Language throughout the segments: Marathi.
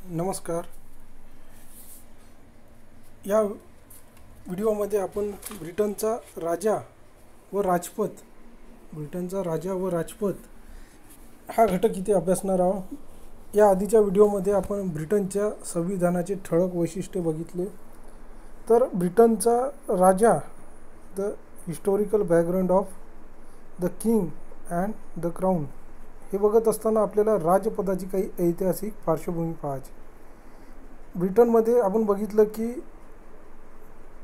नमस्कार. या व्हिडिओमध्ये आपण ब्रिटनचा राजा व राजपद हा घटक इथे अभ्यासणार आहोत. या आधीच्या व्हिडिओमध्ये आपण ब्रिटनच्या संविधानाचे ठळक वैशिष्ट्ये बघितले. तर ब्रिटनचा राजा, the historical background of the king and the crown, हे बघत असताना आपल्याला राजपदाची काही ऐतिहासिक पार्श्वभूमी पाहायची. ब्रिटनमध्ये आपण बघितलं की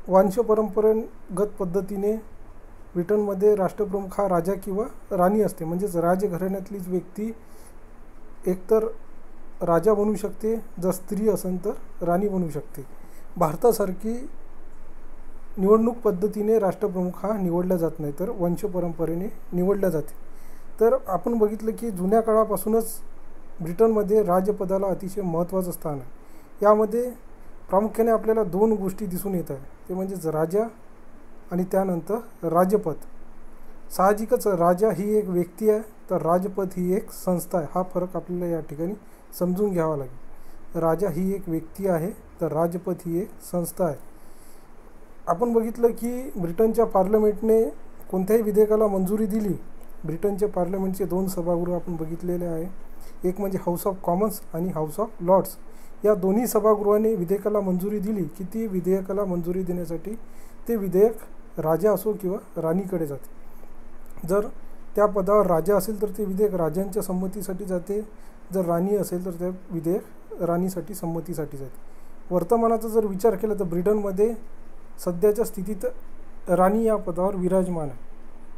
वंशपरंपरागत पद्धतीने ब्रिटनमध्ये राष्ट्रप्रमुख हा राजा किंवा राणी असते. म्हणजेच राजघराण्यातलीच व्यक्ती एकतर राजा बनू शकते, जर स्त्री असेल तर राणी बनू शकते. भारतासारखी निवडणूक पद्धतीने राष्ट्रप्रमुख हा निवडला जात नाही, तर वंशपरंपरेने निवडला जाते. तर आपण बघितलं की जुन्या काळापासूनच ब्रिटनमध्ये राजपदाला अतिशय महत्त्वाचं स्थान आहे. यामध्ये प्रामुख्याने आपल्याला दोन गोष्टी दिसून येत आहेत, ते म्हणजेच राजा आणि त्यानंतर राजपद. साहजिकच राजा ही एक व्यक्ती आहे, तर राजपद ही एक संस्था आहे. हा फरक आपल्याला या ठिकाणी समजून घ्यावा लागेल. राजा ही एक व्यक्ती आहे, तर राजपद ही एक संस्था आहे. आपण बघितलं की ब्रिटनच्या पार्लमेंटने कोणत्याही विधेयकाला मंजुरी दिली. ब्रिटनच्या पार्लमेंटचे दोन सभागृह आपण बघितलेले आहे, एक म्हणजे हाऊस ऑफ कॉमन्स आणि हाऊस ऑफ लॉर्ड्स. या दोन्ही सभागृहाने विधेयकाला मंजुरी दिली की ती विधेयकाला मंजुरी देण्यासाठी ते विधेयक राजा असो किंवा राणीकडे जाते. जर त्या पदावर राजा असेल तर ते विधेयक राजांच्या संमतीसाठी जाते, जर राणी असेल तर ते विधेयक राणीसाठी संमतीसाठी जाते. वर्तमानाचा जर विचार केला तर ब्रिटनमध्ये सध्याच्या स्थितीत राणी या पदावर विराजमान आहे.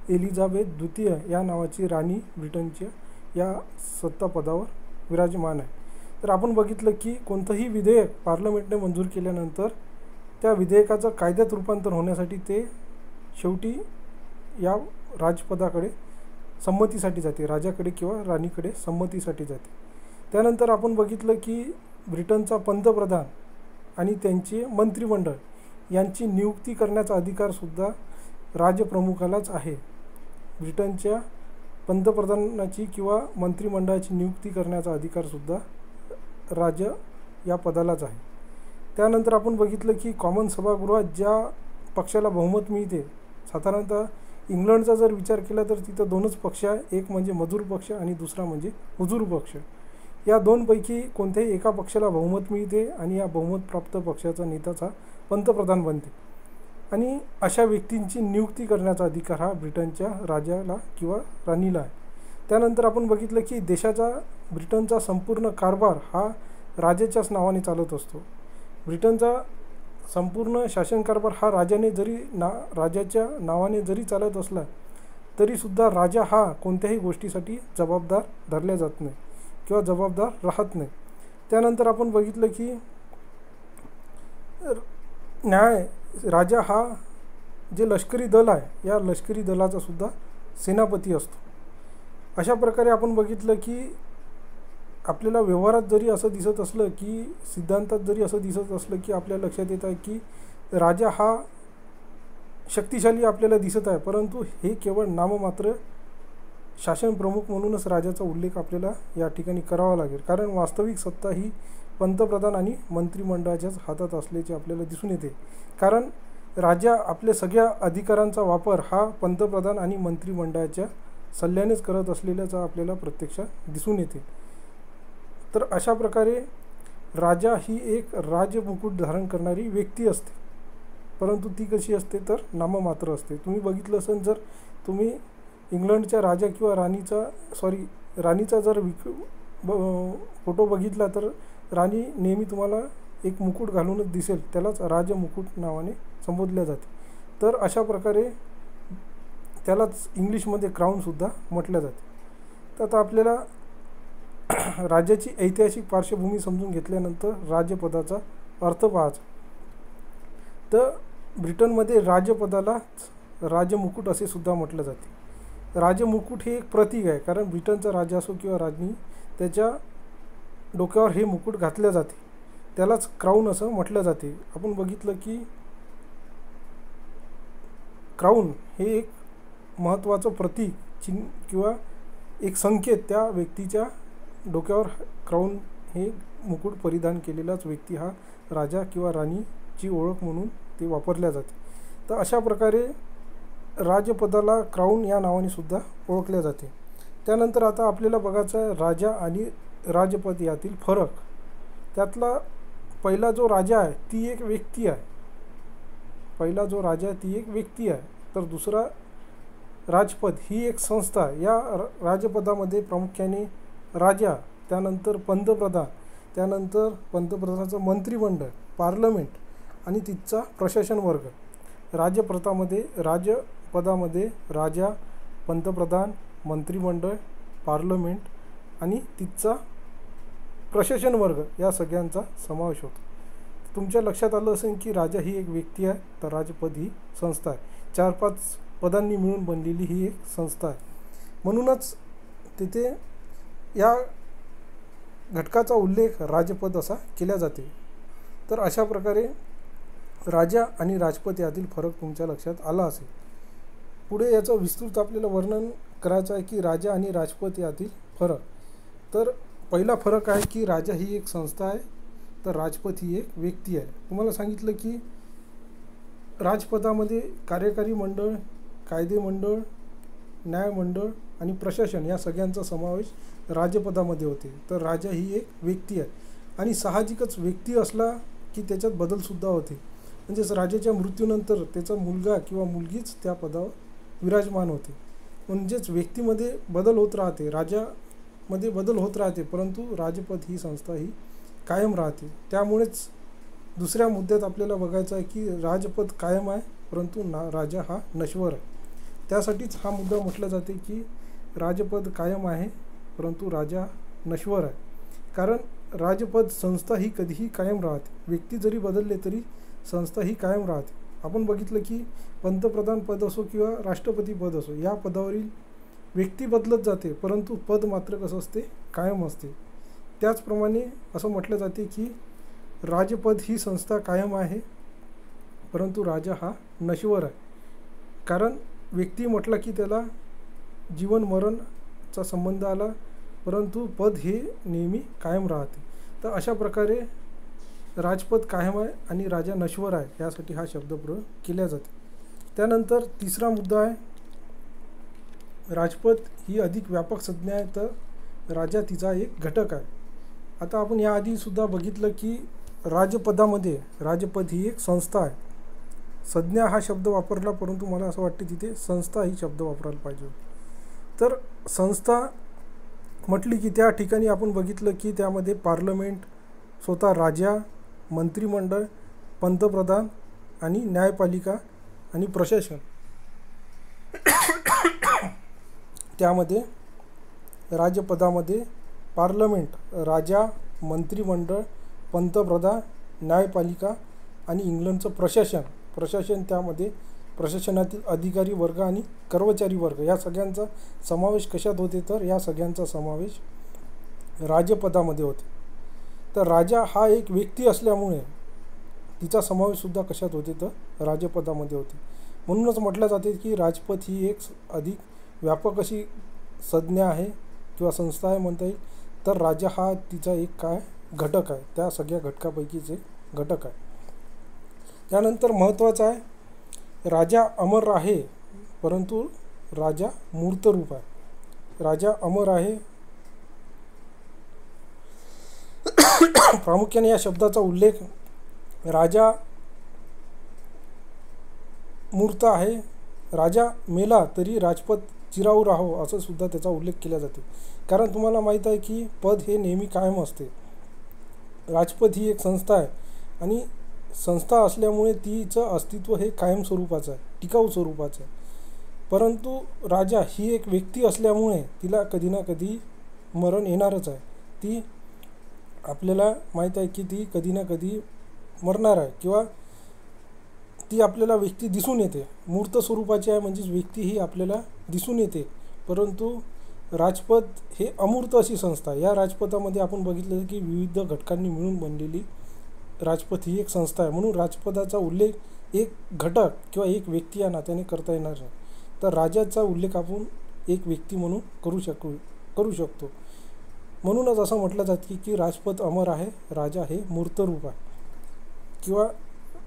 एलिझाबेथ द्वितीय या नावाची राणी ब्रिटनच्या या सत्तापदावर विराजमान आहे. तर आपण बघितलं की कोणतंही विधेयक पार्लमेंटने मंजूर केल्यानंतर त्या विधेयकाचं कायद्यात रूपांतर होण्यासाठी ते शेवटी या राजपदाकडे संमतीसाठी जाते, राजाकडे किंवा राणीकडे संमतीसाठी जाते. त्यानंतर आपण बघितलं की ब्रिटनचा पंतप्रधान आणि त्यांचे मंत्रिमंडळ यांची नियुक्ती करण्याचा अधिकारसुद्धा राजप्रमुखालाच आहे. ब्रिटनच्या पंतप्रधानाची किंवा मंत्रिमंडळाची नियुक्ती करण्याचा अधिकारसुद्धा राजा या पदालाच आहे. त्यानंतर आपण बघितलं की कॉमन सभागृहात ज्या पक्षाला बहुमत मिळते, साधारणतः इंग्लंडचा जर विचार केला तर तिथं दोनच पक्ष आहे, एक म्हणजे मजूर पक्ष आणि दुसरा म्हणजे हुजूर पक्ष. या दोनपैकी कोणत्याही एका पक्षाला बहुमत मिळते आणि या बहुमत प्राप्त पक्षाचा नेताच हा पंतप्रधान बनते. आणि अशा व्यक्तींची नियुक्ती करण्याचा अधिकार हा ब्रिटनच्या राजाला किंवा राणीला आहे. त्यानंतर आपण बघितलं की ब्रिटनचा संपूर्ण कारभार हा राजाच्याच नावाने चालत असतो. ब्रिटनचा संपूर्ण शासनकारभार हा राजाच्या नावाने जरी चालत असला तरीसुद्धा राजा हा कोणत्याही गोष्टीसाठी जबाबदार धरला जात नाही किंवा जबाबदार राहत नाही. त्यानंतर आपण बघितलं की राजा हा जे लष्करी दल आहे, या लष्करी दलाचा सुद्धा सेनापती असतो. अशा प्रकारे आपण बघितलं की आपल्याला व्यवहारात जरी असं दिसत असलं की सिद्धांतात जरी असं दिसत असलं की आपल्या लक्षात येत आहे की राजा हा शक्तिशाली आपल्याला दिसत आहे, परंतु हे केवळ नाममात्र शासन प्रमुख म्हणूनच राजाचा उल्लेख आपल्याला या ठिकाणी करावा लागेल. कारण वास्तविक सत्ता ही पंतप्रधान आणि मंत्रिमंडळाच्याच हातात असल्याचे आपल्याला दिसून येते. कारण राजा आपल्या सगळ्या अधिकारांचा वापर हा पंतप्रधान आणि मंत्रिमंडळाच्या सल्ल्यानेच करत असलेल्याचा आपल्याला प्रत्यक्षात दिसून येते. तर अशा प्रकारे राजा ही एक राजमुकुट धारण करणारी व्यक्ती असते, परंतु ती कशी असते तर नाममात्र असते. तुम्ही बघितलं असेल, जर तुम्ही इंग्लंडच्या राजा किंवा राणीचा जर फोटो बघितला तर राणी नेहमी तुम्हाला एक मुकुट घालूनच दिसेल, त्यालाच राजमुकुट नावाने संबोधल्या जाते. तर अशा प्रकारे त्यालाच इंग्लिशमध्ये क्राऊनसुद्धा म्हटलं जाते. तर आता आपल्याला राजाची ऐतिहासिक पार्श्वभूमी समजून घेतल्यानंतर राजपदाचा अर्थ पाहायचा. तर ब्रिटनमध्ये राजपदालाच राजमुकुट असे सुद्धा म्हटलं जाते. राजमुकुट हे एक प्रतीक आहे, कारण ब्रिटनचा राजा असो किंवा राणी त्याच्या डोक्यावर हे मुकुट घातले जाते, त्यालाच क्राऊन असं म्हटलं जाते. आपण बघितलं की क्राऊन हे एक महत्त्वाचं प्रतीक चिन्ह किंवा एक संकेत त्या व्यक्तीच्या डोक्यावर क्राऊन हे मुकुट परिधान केलेलाच व्यक्ती हा राजा किंवा राणीची ओळख म्हणून ते वापरल्या जाते. तर अशा प्रकारे राजपदाला क्राऊन या नावाने सुद्धा ओळखल्या जाते. त्यानंतर आता आपल्याला बघायचं आहे राजा आणि राजपद यातील फरक. त्यातला पहिला जो राजा आहे ती एक व्यक्ती आहे. पहिला जो राजा आहे ती एक व्यक्ती आहे. तर दुसरा राजपद ही एक संस्था. या राजपदामध्ये प्रामुख्याने राजा, त्यानंतर पंतप्रधान, त्यानंतर पंतप्रधानाचं मंत्रिमंडळ, पार्लमेंट आणि तिथचा प्रशासन वर्ग. राजपदामध्ये राजा, पंतप्रधान, मंत्रिमंडळ, पार्लमेंट आणि तिथचा प्रशासन वर्ग या सगळ्यांचा समावेश होतो. तुमच्या लक्षात आलं असेल की राजा ही एक व्यक्ती आहे, तर राजपद ही संस्था आहे. 4-5 पदांनी मिळून बनलेली ही एक संस्था आहे. म्हणूनच तिथे या घटकाचा उल्लेख राजपद असा केला जाते. तर अशा प्रकारे राजा आणि राजपद यातील फरक तुमच्या लक्षात आला असेल. पुढे याचं विस्तृत आपल्याला वर्णन करायचं आहे की राजा आणि राजपद यातील फरक. तर पहिला फरक आहे की राजा ही एक संस्था आहे, तर राजपद ही एक व्यक्ती आहे. तुम्हाला सांगितलं की राजपदामध्ये कार्यकारी मंडळ, कायदे मंडळ, न्यायमंडळ आणि प्रशासन या सगळ्यांचा समावेश राजपदामध्ये होते. तर राजा ही एक व्यक्ती आहे आणि साहजिकच व्यक्ती असला की त्याच्यात बदलसुद्धा होते. म्हणजेच राजाच्या मृत्यूनंतर त्याचा मुलगा किंवा मुलगीच त्या पदावर विराजमान होते. म्हणजेच व्यक्तीमध्ये बदल होत राहते, राजामध्ये बदल होत राहते, परंतु राजपद ही संस्था ही कायम राहते. त्यामुळेच दुसऱ्या मुद्द्यात आपल्याला बघायचं आहे की राजपद कायम आहे, परंतु राजा हा नश्वर आहे. त्यासाठीच हा मुद्दा म्हटला जाते की राजपद कायम आहे, परंतु राजा नश्वर आहे. कारण राजपद संस्था ही कधीही कायम राहते. व्यक्ती जरी बदलले तरी संस्था ही कायम राहते. आपण बघितलं की पंतप्रधान पद असो किंवा राष्ट्रपती पद असो, या पदावरील व्यक्ती बदलत जाते, परंतु पद मात्र कसं असते, कायम असते. त्याचप्रमाणे असं म्हटलं जाते की राजपद ही संस्था कायम आहे, परंतु राजा हा नश्वर आहे. कारण व्यक्ती म्हटला की त्याला जीवन मरणचा संबंध आला, परंतु पद हे नेहमी कायम राहते. तर अशा प्रकारे राजपद कायम आहे आणि राजा नश्वर आहे, यासाठी हा शब्दप्रयोग केला जाते. त्यानंतर तिसरा मुद्दा आहे, राजपद ही अधिक व्यापक संज्ञा आहे, तर राजा तिचा एक घटक आहे. आता आपण याआधीसुद्धा बघितलं की राजपदामध्ये राजपद ही एक संस्था आहे. संज्ञा हा शब्द वापरला, परंतु मला असं वाटते तिथे संस्था ही शब्द वापरायला पाहिजे. तर संस्था म्हटली की त्या ठिकाणी आपण बघितलं की त्यामध्ये पार्लमेंट, स्वतः राजा, मंत्रिमंडळ, पंतप्रधान आणि न्यायपालिका आणि प्रशासन, त्यामध्ये राजपदामध्ये पार्लमेंट, राजा, मंत्रिमंडळ, पंतप्रधान, न्यायपालिका आणि इंग्लंडचं प्रशासन, त्यामध्ये प्रशासनातील अधिकारी वर्ग आणि कर्मचारी वर्ग या सगळ्यांचा समावेश कशात होते, तर या सगळ्यांचा समावेश राजपदामध्ये होते. तर राजा हा एक व्यक्ती असल्यामुळे तिचा समावेशसुद्धा कशात होते, तर राजपदामध्ये होते. म्हणूनच म्हटलं जाते की राजपद ही एक अधिक व्यापक अशी संज्ञा आहे किंवा संस्था आहे म्हणता येईल. तर राजा हा तिचा एक काय घटक आहे, त्या सगळ्या घटकापैकीच एक घटक आहे. त्यानंतर महत्त्वाचं आहे, राजा अमर आहे, परंतु राजा मूर्त रूप आहे. राजा अमर आहे, प्रामुख्याने या शब्दाचा उल्लेख राजा मूर्त आहे. राजा मेला तरी राजपद चिराऊ राहो असं सुद्धा त्याचा उल्लेख केला जाते. कारण तुम्हाला माहीत आहे की पद हे नेहमी कायम असते. राजपद ही एक संस्था आहे आणि संस्था असल्यामुळे तिचं अस्तित्व हे कायम स्वरूपाचं आहे, टिकाऊ स्वरूपाचं आहे. परंतु राजा ही एक व्यक्ती असल्यामुळे तिला कधी ना कधी मरण येणारच आहे. ती आपल्याला माहीत आहे की ती कधी ना कधी मरणार आहे किंवा ती आपल्याला व्यक्ती दिसून येते, मूर्त स्वरूपाची आहे, म्हणजेच व्यक्ती ही आपल्याला दिसून येते. परंतु राजपद हे अमूर्त अशी संस्था. या राजपदामध्ये आपण बघितलं की विविध घटकांनी मिळून बनलेली राजपद ही एक संस्था आहे. म्हणून राजपदाचा उल्लेख एक घटक किंवा एक व्यक्ती या नात्याने करता येणार नाही. तर राजाचा उल्लेख आपण एक व्यक्ती म्हणून करू शकतो. म्हणूनच असं म्हटलं जाते की राजपद अमर आहे, राजा हे मूर्त रूप आहे, किंवा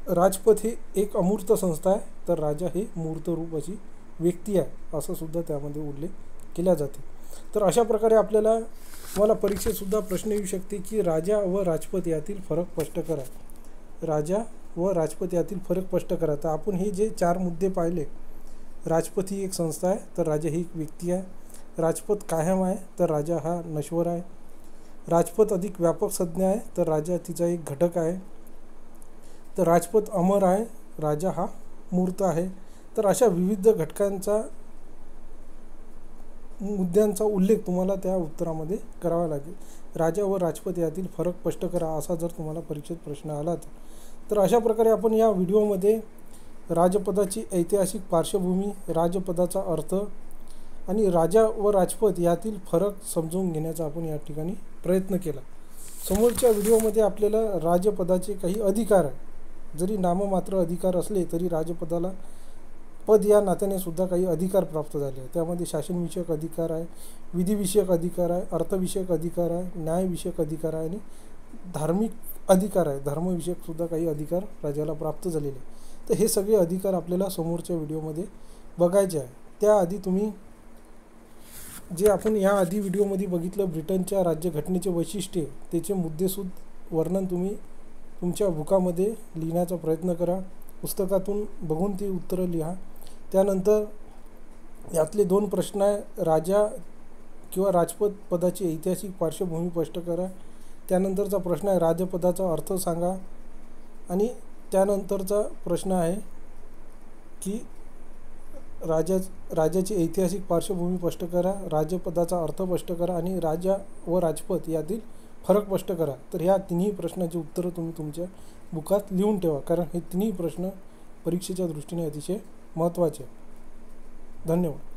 राजपद हे एक अमूर्त संस्था आहे, तर राजा हे मूर्त रूप अशी व्यक्ती आहे, असं सुद्धा त्यामध्ये उल्लेख केला जाते. तर अशा प्रकारे मला परीक्षेतसुद्धा प्रश्न येऊ शकते की राजा व राजपद यातील फरक स्पष्ट करा. राजा व राजपद यातील फरक स्पष्ट करा. तर आपण हे जे 4 मुद्दे पाहिले, राजपद ही एक संस्था आहे, तर राजा ही एक व्यक्ती आहे. राजपद कायम आहे, तर राजा हा नश्वर आहे. राजपद अधिक व्यापक संज्ञा आहे, तर राजा तिचा एक घटक आहे. तर राजपद अमर आहे, राजा हा मूर्त आहे. तर अशा विविध मुद्द्यांचा उल्लेख तुम्हाला त्या उत्तरामध्ये करावा लागेल. राजा व राजपद यातील फरक स्पष्ट करा, असा जर तुम्हाला परीक्षेत प्रश्न आला तर अशा प्रकारे आपण या व्हिडिओमध्ये राजपदाची ऐतिहासिक पार्श्वभूमी, राजपदाचा अर्थ आणि राजा व राजपद यातील फरक समजून घेण्याचा आपण या ठिकाणी प्रयत्न केला. समोरच्या व्हिडिओमध्ये आपल्याला राजपदाचे काही अधिकार आहे. जरी नाममात्र अधिकार असले तरी राजपदाला पद या नात्याने सुद्धा काही अधिकार प्राप्त झाले आहे. त्यामध्ये शासनविषयक अधिकार आहे, विधिविषयक अधिकार आहे, अर्थविषयक अधिकार आहे, न्यायविषयक अधिकार आहे आणि धार्मिक अधिकार आहे. धर्मविषयक सुद्धा काही अधिकार राजाला प्राप्त झालेले आहे. तर हे सगळे अधिकार आपल्याला समोरच्या व्हिडिओमध्ये बघायचे आहे. त्याआधी तुम्ही जे आपण याआधी व्हिडिओमध्ये बघितलं, ब्रिटनच्या राज्यघटनेचे वैशिष्ट्ये, त्याचे मुद्देसूद वर्णन तुम्ही तुमच्या बुकामध्ये लिहिण्याचा प्रयत्न करा. पुस्तकातून बघून ती उत्तरं लिहा. त्यानंतर यातले 2 प्रश्न आहे, राजा किंवा राजपद पदाची ऐतिहासिक पार्श्वभूमी स्पष्ट करा. त्यानंतरचा प्रश्न आहे राजपदाचा अर्थ सांगा. आणि त्यानंतरचा प्रश्न आहे की राजाची ऐतिहासिक पार्श्वभूमी स्पष्ट करा, राजपदाचा अर्थ स्पष्ट करा आणि राजा व राजपद यातील फरक स्पष्ट करा. तर ह्या तिन्ही प्रश्नाची उत्तरं तुम्ही तुमच्या बुकात लिहून ठेवा, कारण हे तिन्ही प्रश्न परीक्षेच्या दृष्टीने अतिशय महत्त्वाचे आहेत. धन्यवाद.